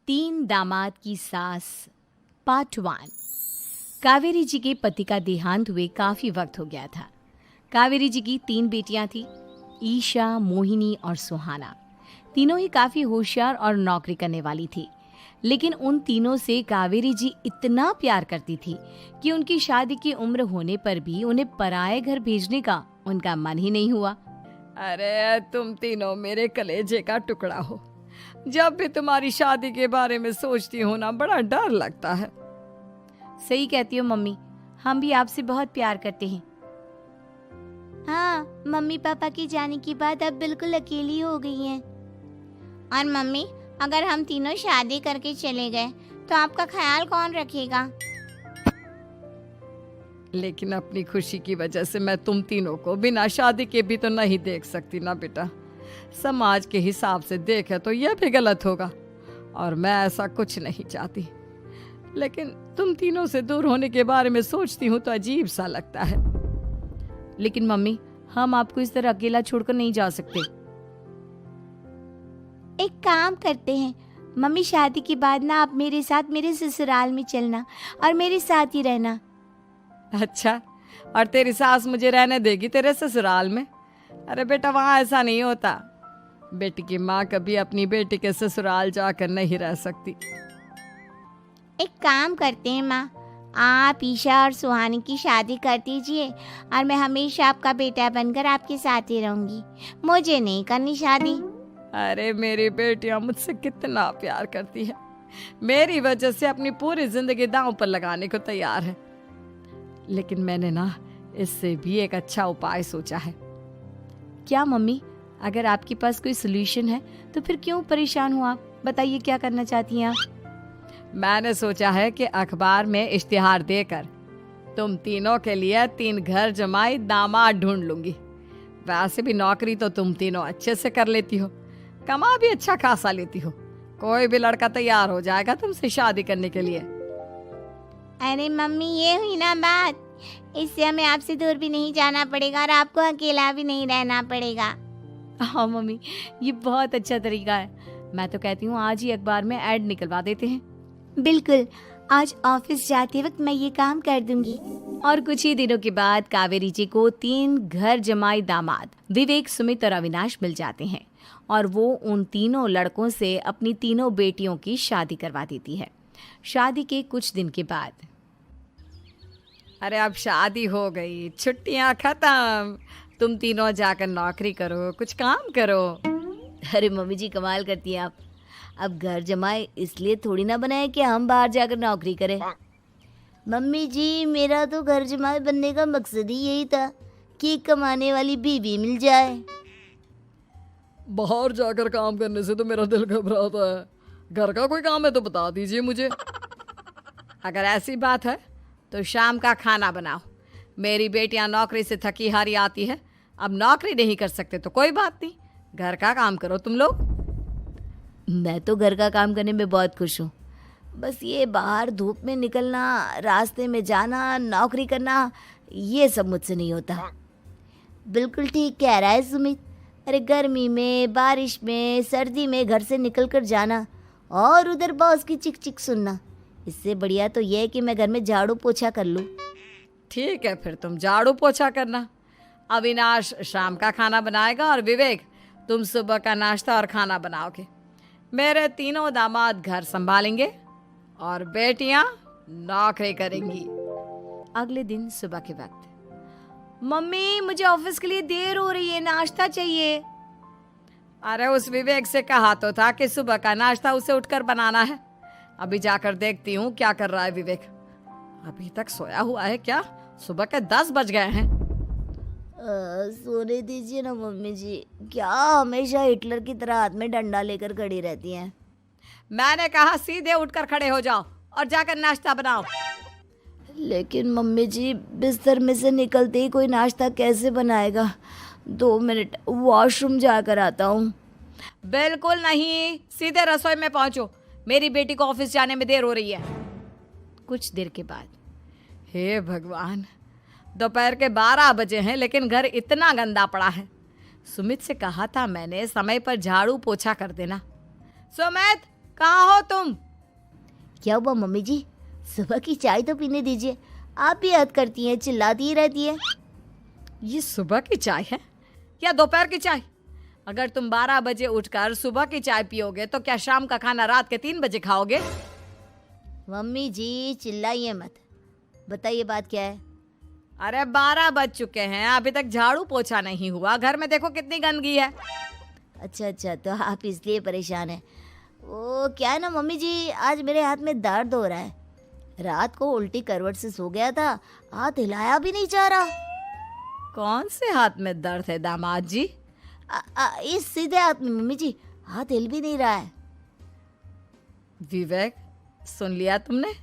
तीन दामाद की सास पार्ट 1। कावेरी जी के पति का देहांत हुए काफ़ी वक्त हो गया था। कावेरी जी की 3 बेटियां थी, ईशा, मोहिनी और सुहाना। तीनों ही काफ़ी होशियार और नौकरी करने वाली थी, लेकिन उन तीनों से कावेरी जी इतना प्यार करती थी कि उनकी शादी की उम्र होने पर भी उन्हें पराये घर भेजने का उनका मन ही नहीं हुआ। अरे तुम तीनों मेरे कलेजे का टुकड़ा हो। जब भी तुम्हारी शादी के बारे में सोचती हूँ ना, बड़ा डर लगता है। सही कहती हो मम्मी, हम भी आपसे बहुत प्यार करते हैं। हाँ, मम्मी पापा के जाने के बाद अब बिल्कुल अकेली हो गई हैं। और मम्मी, अगर हम तीनों शादी करके चले गए तो आपका ख्याल कौन रखेगा? लेकिन अपनी खुशी की वजह से मैं तुम तीनों को बिना शादी के भी तो नहीं देख सकती ना बेटा। समाज के हिसाब से देखे तो यह भी गलत होगा, और मैं ऐसा कुछ नहीं चाहती। लेकिन तुम तीनों से दूर होने के बारे में सोचती हूँ तो अजीब सा लगता है। लेकिन मम्मी, हम आपको इस तरह अकेला छोड़कर नहीं जा सकते। एक काम करते हैं मम्मी, शादी के बाद ना आप मेरे साथ मेरे ससुराल में चलना और मेरे साथ ही रहना। अच्छा, और तेरी सास मुझे रहने देगी तेरे ससुराल में? अरे बेटा, वहाँ ऐसा नहीं होता। बेटी की माँ कभी अपनी बेटी के ससुराल जाकर नहीं रह सकती। एक काम करते हैं माँ, आप ईशा और सुहानी की शादी कर दीजिए और मैं हमेशा आपका बेटा बनकर आपके साथ ही रहूंगी। मुझे नहीं करनी शादी। अरे मेरी बेटियां मुझसे कितना प्यार करती है, मेरी वजह से अपनी पूरी जिंदगी दांव पर लगाने को तैयार है। लेकिन मैंने ना इससे भी एक अच्छा उपाय सोचा है। क्या मम्मी? अगर आपके पास कोई सोल्यूशन है तो फिर क्यों परेशान हो आप? बताइए, क्या करना चाहती हैं आप? मैंने सोचा है कि अखबार में इश्तिहार देकर तुम तीनों के लिए 3 घर जमाई दामाद ढूंढ लूंगी। वैसे भी नौकरी तो तुम तीनों अच्छे से कर लेती हो, कमा भी अच्छा खासा लेती हो। कोई भी लड़का तैयार हो जाएगा तुमसे शादी करने के लिए। अरे मम्मी, ये हुई ना बात। इससे हमें आपसे दूर भी नहीं जाना पड़ेगा और आपको अकेला भी नहीं रहना पड़ेगा। हाँ मम्मी, ये बहुत अच्छा तरीका है। मैं तो कहती हूँ आज ही अखबार में ऐड निकलवा देते हैं। बिल्कुल, आज ऑफिस जाते वक्त मैं ये काम कर दूंगी। और कुछ ही दिनों के बाद कावेरी जी को 3 घर जमाई दामाद विवेक, सुमित और अविनाश मिल जाते हैं और वो उन तीनों लड़कों से अपनी तीनों बेटियों की शादी करवा देती है। शादी के कुछ दिन के बाद, अरे अब शादी हो गई, छुट्टियां खत्म, तुम तीनों जाकर नौकरी करो, कुछ काम करो। अरे मम्मी जी, कमाल करती हैं आप। अब घर जमाए इसलिए थोड़ी ना बनाए कि हम बाहर जाकर नौकरी करें। मम्मी जी, मेरा तो घर जमाई बनने का मकसद ही यही था कि कमाने वाली बीवी मिल जाए। बाहर जाकर काम करने से तो मेरा दिल घबराता है। घर का कोई काम है तो बता दीजिए मुझे। अगर ऐसी बात है तो शाम का खाना बनाओ। मेरी बेटियां नौकरी से थकी हारी आती है, अब नौकरी नहीं कर सकते तो कोई बात नहीं, घर का काम करो तुम लोग। मैं तो घर का काम करने में बहुत खुश हूँ, बस ये बाहर धूप में निकलना, रास्ते में जाना, नौकरी करना, ये सब मुझसे नहीं होता। बिल्कुल ठीक कह रहा है सुमित। अरे गर्मी में, बारिश में, सर्दी में घर से निकल कर जाना और उधर बॉस की चिक चिक सुनना, इससे बढ़िया तो यह है कि मैं घर में झाड़ू पोछा कर लूँ। ठीक है, फिर तुम झाड़ू पोछा करना। अविनाश शाम का खाना बनाएगा और विवेक तुम सुबह का नाश्ता और खाना बनाओगे। मेरे तीनों दामाद घर संभालेंगे और बेटियां नौकरी करेंगी। अगले दिन सुबह के वक्त, मम्मी मुझे ऑफिस के लिए देर हो रही है, नाश्ता चाहिए। अरे उस विवेक से कहा तो था कि सुबह का नाश्ता उसे उठकर बनाना है। अभी जाकर देखती हूँ क्या कर रहा है विवेक। अभी तक सोया हुआ है क्या? सुबह के 10 बज गए हैं। सोने दीजिए ना मम्मी जी, क्या हमेशा हिटलर की तरह हाथ में डंडा लेकर खड़ी रहती हैं। मैंने कहा सीधे उठकर खड़े हो जाओ और जाकर नाश्ता बनाओ। लेकिन मम्मी जी, बिस्तर में से निकलते ही कोई नाश्ता कैसे बनाएगा? 2 मिनट, वॉशरूम जाकर आता हूँ। बिल्कुल नहीं, सीधे रसोई में पहुंचो, मेरी बेटी को ऑफिस जाने में देर हो रही है। कुछ देर के बाद, हे भगवान, दोपहर के 12 बजे हैं लेकिन घर इतना गंदा पड़ा है। सुमित से कहा था मैंने समय पर झाड़ू पोछा कर देना। सुमित, कहाँ हो तुम? क्या हुआ मम्मी जी, सुबह की चाय तो पीने दीजिए। आप भी हद करती हैं, चिल्लाती ही रहती है। ये सुबह की चाय है या दोपहर की चाय? अगर तुम 12 बजे उठकर सुबह की चाय पियोगे तो क्या शाम का खाना रात के 3 बजे खाओगे? मम्मी जी चिल्लाइए मत, बताइए बात क्या है। अरे 12 बज चुके हैं, अभी तक झाड़ू पोछा नहीं हुआ। घर में देखो कितनी गंदगी है। अच्छा, तो आप इसलिए परेशान हैं। वो क्या है ना मम्मी जी, आज मेरे हाथ में दर्द हो रहा है। रात को उल्टी करवट से सो गया था, हाथ हिलाया भी नहीं जा रहा। कौन से हाथ में दर्द है दामाद जी? इस सीधे हाथ में मम्मी जी, हाथ हिल भी नहीं रहा है। विवेक, सुन लिया तुमने?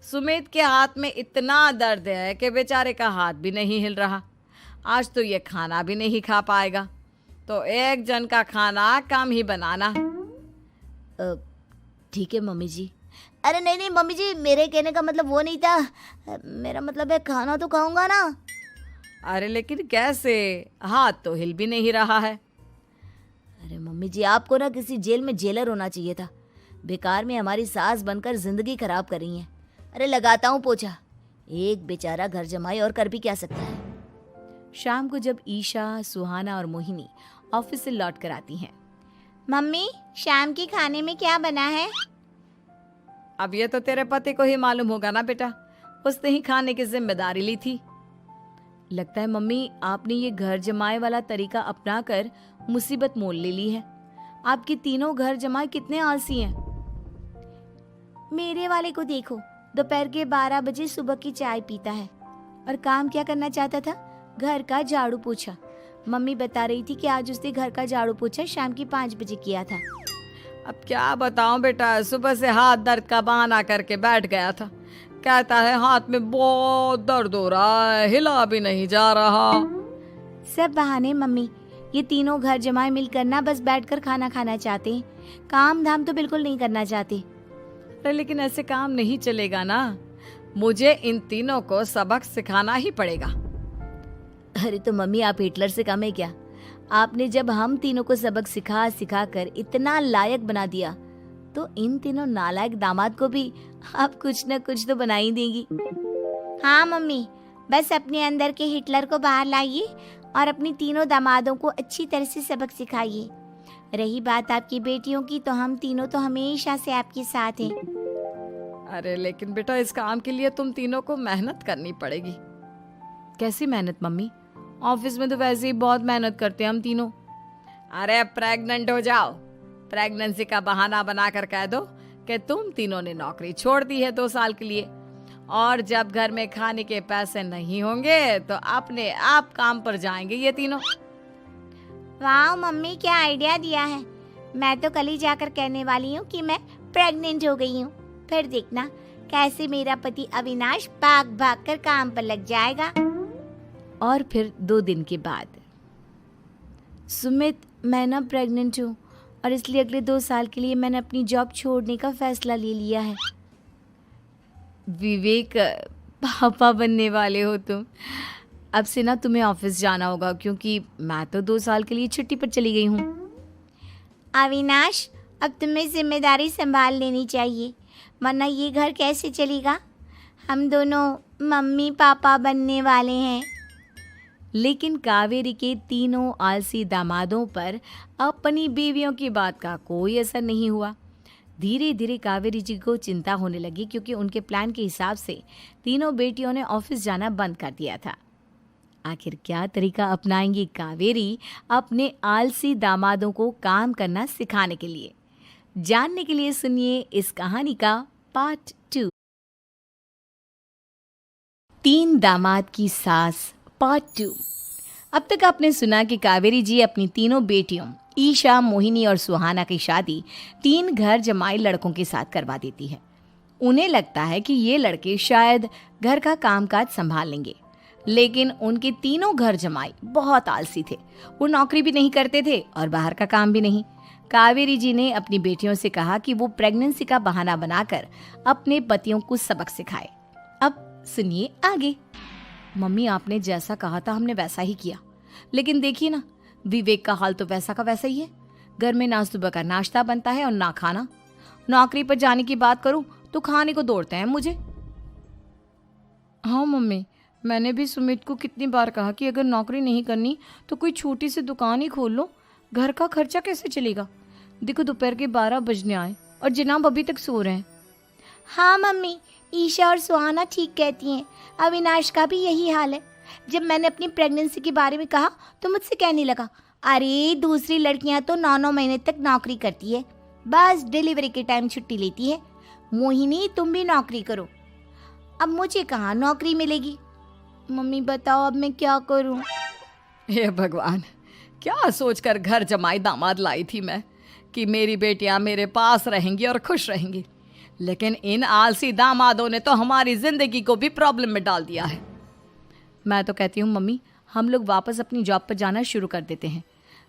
सुमित के हाथ में इतना दर्द है कि बेचारे का हाथ भी नहीं हिल रहा। आज तो ये खाना भी नहीं खा पाएगा, तो एक जन का खाना कम ही बनाना। ठीक है मम्मी जी। अरे नहीं मम्मी जी, मेरे कहने का मतलब वो नहीं था। मेरा मतलब है खाना तो खाऊंगा ना। अरे लेकिन कैसे? हाथ तो हिल भी नहीं रहा है। अरे मम्मी जी, आपको ना किसी जेल में जेलर होना चाहिए था। बेकार में हमारी सास बनकर जिंदगी खराब कर रही हैं। अरे लगाता हूँ पोछा। एक बेचारा घर जमाई और कर भी क्या सकता है। शाम को जब ईशा, सुहाना और मोहिनी ऑफिस से लौट कर आती हैं। मम्मी, शाम के खाने में क्या बना है? अब ये तो तेरे पति को ही मालूम होगा ना बेटा, उसने ही खाने की जिम्मेदारी ली थी। लगता है मम्मी आपने ये घर जमाए वाला तरीका अपनाकर मुसीबत मोल ले ली है। आपके तीनों घर जमाए कितने आलसी हैं। मेरे वाले को देखो, दोपहर के 12 बजे सुबह की चाय पीता है और काम क्या करना चाहता था? घर का झाड़ू पोछा। मम्मी बता रही थी कि आज उसने घर का झाड़ू पोछा शाम के 5 बजे किया था। अब क्या बताऊं बेटा, सुबह से हाथ दर्द का बहाना करके बैठ गया था। कहता है हाथ में बहुत दर्द हो रहा है, हिला भी नहीं जा रहा। सब बहाने मम्मी। ये तीनों घर जमाए मिलकर ना बस बैठकर खाना खाना चाहते हैं, काम धाम तो बिल्कुल नहीं करना चाहते। अरे लेकिन ऐसे काम नहीं चलेगा ना, मुझे इन तीनों को सबक सिखाना ही पड़ेगा। अरे तो मम्मी, आप हिटलर से कम है क्या? आपने जब हम तीनों को सबक सिखा कर इतना लायक बना दिया, तो इन तीनों नालायक दामाद को भी आप कुछ न कुछ तो बना ही देंगी। हाँ मम्मी, बस अपने अंदर के हिटलर को बाहर लाइए और अपनी तीनों दामादों को अच्छी तरह से सबक सिखाइए। रही बात आपकी बेटियों की, तो हम तीनों तो हमेशा से आपके साथ हैं। अरे लेकिन बेटा, इस काम के लिए तुम तीनों को मेहनत करनी पड़ेगी। कैसी मेहनत मम्मी? ऑफिस में तो वैसे ही बहुत मेहनत करते हैं हम तीनों। अरे प्रेग्नेंट हो जाओ, प्रेगनेंसी का बहाना बनाकर कह दो कि तुम तीनों ने नौकरी छोड़ दी है 2 साल के लिए, और जब घर में खाने के पैसे नहीं होंगे तो अपने आप काम पर जाएंगे ये तीनों। वाह मम्मी, क्या आइडिया दिया है। मैं तो कल ही जाकर कहने वाली हूँ कि मैं प्रेग्नेंट हो गई हूँ। फिर देखना कैसे मेरा पति अविनाश भाग भाग कर काम पर लग जाएगा। और फिर 2 दिन के बाद, सुमित, मैं ना प्रेग्नेंट हूँ और इसलिए अगले 2 साल के लिए मैंने अपनी जॉब छोड़ने का फैसला ले लिया है। विवेक, पापा बनने वाले हो तुम। अब से ना तुम्हें ऑफिस जाना होगा, क्योंकि मैं तो 2 साल के लिए छुट्टी पर चली गई हूँ। अविनाश, अब तुम्हें जिम्मेदारी संभाल लेनी चाहिए, वरना ये घर कैसे चलेगा। हम दोनों मम्मी पापा बनने वाले हैं। लेकिन कावेरी के तीनों आलसी दामादों पर अपनी बीवियों की बात का कोई असर नहीं हुआ। धीरे धीरे कावेरी जी को चिंता होने लगी, क्योंकि उनके प्लान के हिसाब से तीनों बेटियों ने ऑफिस जाना बंद कर दिया था। आखिर क्या तरीका अपनाएंगी कावेरी अपने आलसी दामादों को काम करना सिखाने के लिए? जानने के लिए सुनिए इस कहानी का पार्ट 2। 3 दामाद की सास, पार्ट 2। अब तक आपने सुना कि कावेरी जी अपनी तीनों बेटियों ईशा, मोहिनी और सुहाना की शादी 3 घर जमाई लड़कों के साथ करवा देती है। उन्हें लगता है कि ये लड़के शायद घर का कामकाज संभाल लेंगे, लेकिन उनके तीनों घर जमाई बहुत आलसी थे। वो नौकरी भी नहीं करते थे और बाहर का काम भी नहीं। कावेरी जी ने अपनी बेटियों से कहा कि वो प्रेगनेंसी का बहाना बनाकर अपने पतियों को सबक सिखाए। अब सुनिए आगे। मम्मी, आपने जैसा कहा था हमने वैसा ही किया, लेकिन देखिए ना, विवेक का हाल तो वैसा का वैसा ही है। घर में ना सुबह का नाश्ता बनता है और ना खाना, नौकरी पर जाने की बात करूं तो खाने को दौड़ते हैं मुझे। हाँ मम्मी, मैंने भी सुमित को कितनी बार कहा कि अगर नौकरी नहीं करनी तो कोई छोटी सी दुकान ही खोल लो, घर का खर्चा कैसे चलेगा। देखो दोपहर के 12 बजने आए और जनाब अभी तक सो रहे हैं। हाँ मम्मी, ईशा और सुहाना ठीक कहती हैं। अविनाश का भी यही हाल है। जब मैंने अपनी प्रेगनेंसी के बारे में कहा तो मुझसे कहने लगा, अरे दूसरी लड़कियां तो 9-9 महीने तक नौकरी करती है, बस डिलीवरी के टाइम छुट्टी लेती है। मोहिनी तुम भी नौकरी करो। अब मुझे कहाँ नौकरी मिलेगी। मम्मी बताओ अब मैं क्या करूँ। हे भगवान, क्या सोचकर घर जमाई दामाद लाई थी मैं कि मेरी बेटियां मेरे पास रहेंगी और खुश रहेंगी, लेकिन इन आलसी दामादों ने तो हमारी जिंदगी को भी प्रॉब्लम में डाल दिया है। मैं तो कहती हूँ मम्मी, हम लोग वापस अपनी जॉब पर जाना शुरू कर देते हैं।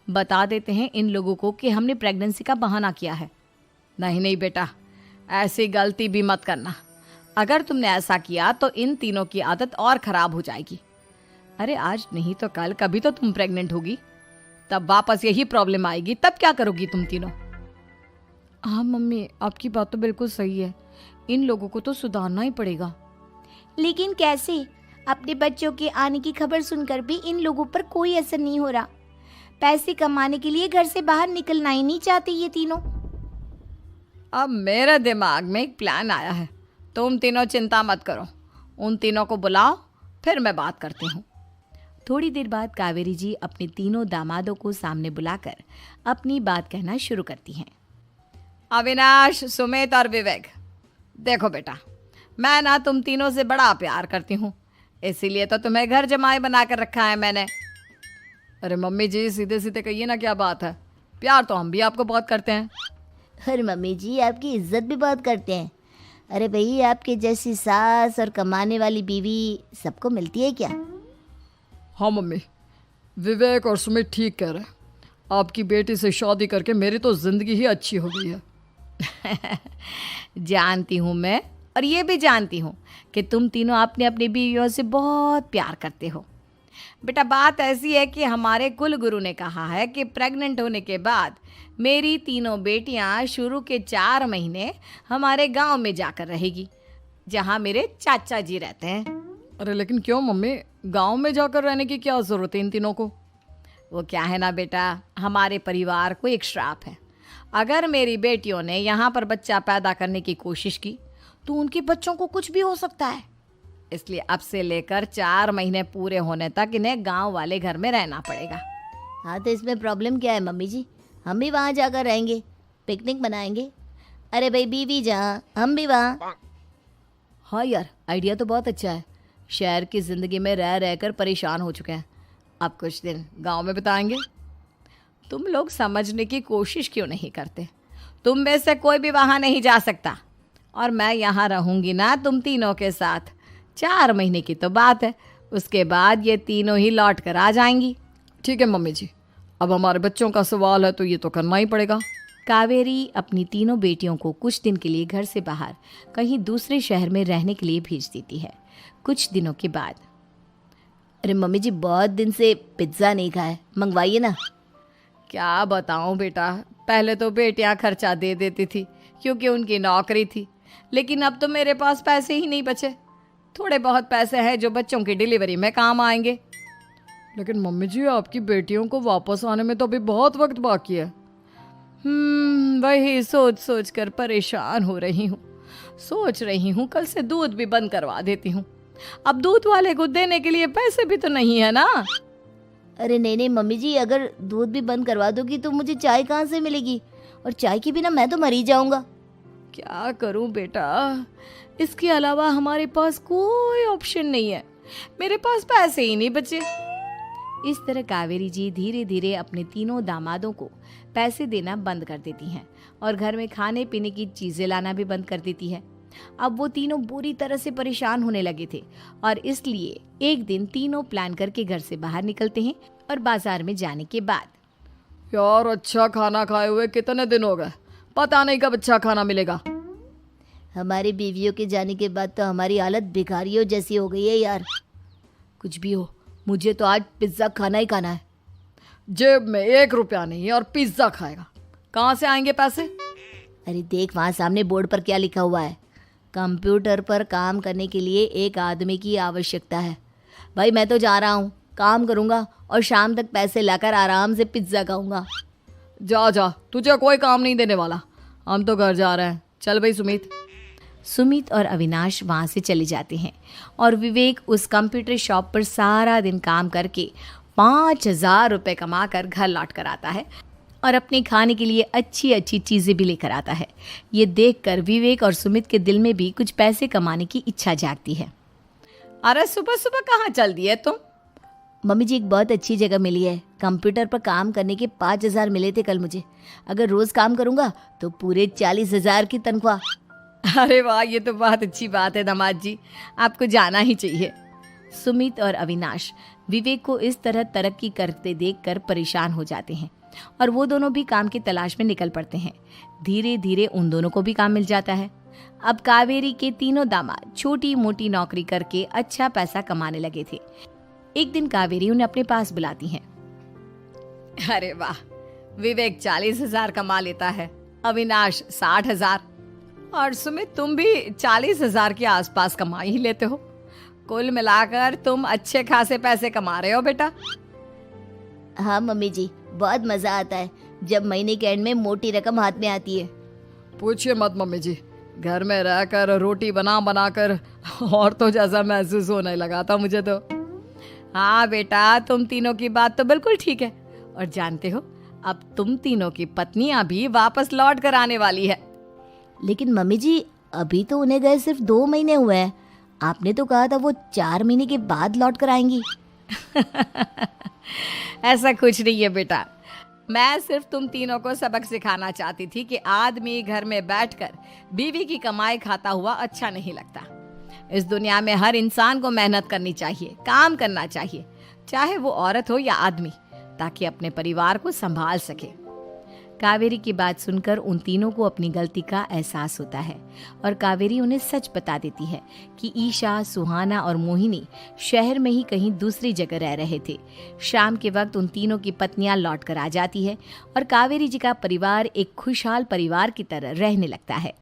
बता देते हैं इन लोगों को कि हमने प्रेगनेंसी का बहाना किया है। नहीं नहीं बेटा, ऐसी गलती भी मत करना। अगर तुमने ऐसा किया तो इन तीनों की आदत और ख़राब हो जाएगी। अरे आज नहीं तो कल कभी तो तुम प्रेग्नेंट होगी, तब वापस यही प्रॉब्लम आएगी। तब क्या करोगी तुम तीनों? हाँ मम्मी, आपकी बात तो बिल्कुल सही है। इन लोगों को तो सुधारना ही पड़ेगा। लेकिन कैसे? अपने बच्चों के आने की खबर सुनकर भी इन लोगों पर कोई असर नहीं हो रहा। पैसे कमाने के लिए घर से बाहर निकलना ही नहीं चाहते ये तीनों। अब मेरे दिमाग में एक प्लान आया है। तुम तीनों चिंता मत करो, उन तीनों को बुलाओ, फिर मैं बात करती हूँ। थोड़ी देर बाद कावेरी जी अपने तीनों दामादों को सामने बुलाकर अपनी बात कहना शुरू करती हैं। अविनाश, सुमित और विवेक, देखो बेटा, मैं ना तुम तीनों से बड़ा प्यार करती हूँ, इसीलिए तो तुम्हें घर जमाई बना कर रखा है मैंने। अरे मम्मी जी, सीधे सीधे कहिए ना, क्या बात है? प्यार तो हम भी आपको बहुत करते हैं। अरे मम्मी जी, आपकी इज्जत भी बहुत करते हैं। अरे भाई, आपके जैसी सास और कमाने वाली बीवी सबको मिलती है क्या? हाँ मम्मी, विवेक और सुमित ठीक कह रहे हैं। आपकी बेटी से शादी करके मेरी तो ज़िंदगी ही अच्छी हो गई है। जानती हूँ मैं, और ये भी जानती हूँ कि तुम तीनों अपने अपनी बीवियों से बहुत प्यार करते हो। बेटा, बात ऐसी है कि हमारे कुल गुरु ने कहा है कि प्रेग्नेंट होने के बाद मेरी तीनों बेटियां शुरू के 4 महीने हमारे गांव में जाकर रहेगी, जहां मेरे चाचा जी रहते हैं। अरे लेकिन क्यों मम्मी, गांव में जाकर रहने की क्या ज़रूरत है इन तीनों को? वो क्या है ना बेटा, हमारे परिवार को एक श्राप है। अगर मेरी बेटियों ने यहाँ पर बच्चा पैदा करने की कोशिश की तो उनके बच्चों को कुछ भी हो सकता है। इसलिए अब से लेकर 4 महीने पूरे होने तक इन्हें गांव वाले घर में रहना पड़ेगा। हाँ तो इसमें प्रॉब्लम क्या है मम्मी जी? हम भी वहाँ जाकर रहेंगे, पिकनिक मनाएंगे। अरे भाई, बीवी जहाँ हम भी वहाँ। हाँ यार, आइडिया तो बहुत अच्छा है। शहर की ज़िंदगी में रह रहकर परेशान हो चुके हैं, अब कुछ दिन गांव में बिताएंगे। तुम लोग समझने की कोशिश क्यों नहीं करते? तुम में से कोई भी वहाँ नहीं जा सकता, और मैं यहाँ रहूँगी ना तुम तीनों के साथ। 4 महीने की तो बात है, उसके बाद ये तीनों ही लौट कर आ जाएंगी। ठीक है मम्मी जी, अब हमारे बच्चों का सवाल है तो ये तो करना ही पड़ेगा। कावेरी अपनी तीनों बेटियों को कुछ दिन के लिए घर से बाहर कहीं दूसरे शहर में रहने के लिए भेज देती है। कुछ दिनों के बाद, अरे मम्मी जी, बहुत दिन से पिज्ज़ा नहीं खाया, मंगवाइए ना। क्या बताऊं बेटा, पहले तो बेटियां खर्चा दे देती थी क्योंकि उनकी नौकरी थी, लेकिन अब तो मेरे पास पैसे ही नहीं बचे। थोड़े बहुत पैसे हैं जो बच्चों की डिलीवरी में काम आएंगे। लेकिन मम्मी जी, आपकी बेटियों को वापस आने में तो अभी बहुत वक्त बाकी है। वही सोच सोच कर परेशान हो रही हूँ। सोच रही हूँ कल से दूध भी बंद करवा देती हूँ। अब दूध वाले को देने के लिए पैसे भी तो नहीं है ना। अरे नहीं नहीं मम्मी जी, अगर दूध भी बंद करवा दोगी तो मुझे चाय कहाँ से मिलेगी? और चाय के बिना मैं तो मर ही जाऊंगा। क्या करूं बेटा, इसके अलावा हमारे पास कोई ऑप्शन नहीं है। मेरे पास पैसे ही नहीं बचे। इस तरह कावेरी जी धीरे धीरे अपने तीनों दामादों को पैसे देना बंद कर देती हैं और घर में खाने पीने की चीज़ें लाना भी बंद कर देती है। अब वो तीनों बुरी तरह से परेशान होने लगे थे और इसलिए एक दिन तीनों प्लान करके घर से बाहर निकलते हैं और बाजार में जाने के बाद, यार अच्छा खाना खाए हुए कितने दिन हो गए, पता नहीं कब अच्छा खाना मिलेगा। हमारी बीवियों के जाने के बाद तो हमारी हालत भिखारियों जैसी हो गई है यार। कुछ भी हो, मुझे तो आज पिज्ज़ा खाना ही खाना है। जेब में 1 रुपया नहीं है और पिज्ज़ा खाएगा, कहाँ से आएंगे पैसे? अरे देख वहाँ सामने बोर्ड पर क्या लिखा हुआ है, कंप्यूटर पर काम करने के लिए एक आदमी की आवश्यकता है। भाई मैं तो जा रहा हूँ, काम करूँगा और शाम तक पैसे लाकर आराम से पिज्ज़ा खाऊंगा। जा जा, तुझे कोई काम नहीं देने वाला, हम तो घर जा रहे हैं। चल भाई सुमित। सुमित और अविनाश वहाँ से चले जाते हैं और विवेक उस कंप्यूटर शॉप पर सारा दिन काम करके 5,000 रुपये कमा कर घर लौट कर आता है और अपने खाने के लिए अच्छी अच्छी चीज़ें भी लेकर आता है। ये देखकर विवेक और सुमित के दिल में भी कुछ पैसे कमाने की इच्छा जागती है। अरे सुबह सुबह कहाँ चल दिए तुम? मम्मी जी एक बहुत अच्छी जगह मिली है, कंप्यूटर पर काम करने के 5,000 मिले थे कल मुझे। अगर रोज़ काम करूँगा तो पूरे 40,000 की तनख्वाह। अरे वाह, ये तो बहुत अच्छी बात है दामाद जी, आपको जाना ही चाहिए। सुमित और अविनाश विवेक को इस तरह तरक्की करते देखकर परेशान हो जाते हैं और वो दोनों भी काम की तलाश में निकल पड़ते हैं। धीरे धीरे उन दोनों को भी काम मिल जाता है। अब कावेरी के तीनों दामाद छोटी मोटी नौकरी करके अच्छा पैसा कमाने लगे थे। एक दिन कावेरी उन्हें अपने पास बुलाती है। अरे वाह, विवेक 40,000 कमा लेता है, अविनाश 60,000 और सुमित तुम भी 40,000 के आसपास कमा ही लेते हो। कुल मिलाकर तुम अच्छे खासे पैसे कमा रहे हो बेटा। हाँ मम्मी जी, बहुत मज़ा आता है जब महीने के एंड में मोटी रकम हाथ में आती है। पूछिए मत मम्मी जी, घर में रहकर रोटी बना बना कर और तो जैसा महसूस होने लगा था मुझे तो। हाँ बेटा, तुम तीनों की बात तो बिल्कुल ठीक है। और जानते हो, अब तुम तीनों की पत्नियां भी वापस लौट कर आने वाली है। लेकिन मम्मी जी अभी तो उन्हें गए सिर्फ 2 महीने हुए हैं, आपने तो कहा था वो 4 महीने के बाद लौट कर आएंगी। ऐसा कुछ नहीं है बेटा, मैं सिर्फ तुम तीनों को सबक सिखाना चाहती थी कि आदमी घर में बैठकर बीवी की कमाई खाता हुआ अच्छा नहीं लगता। इस दुनिया में हर इंसान को मेहनत करनी चाहिए, काम करना चाहिए, चाहे वो औरत हो या आदमी, ताकि अपने परिवार को संभाल सके। कावेरी की बात सुनकर उन तीनों को अपनी गलती का एहसास होता है और कावेरी उन्हें सच बता देती है कि ईशा, सुहाना और मोहिनी शहर में ही कहीं दूसरी जगह रह रहे थे। शाम के वक्त उन तीनों की पत्नियां लौट कर आ जाती है और कावेरी जी का परिवार एक खुशहाल परिवार की तरह रहने लगता है।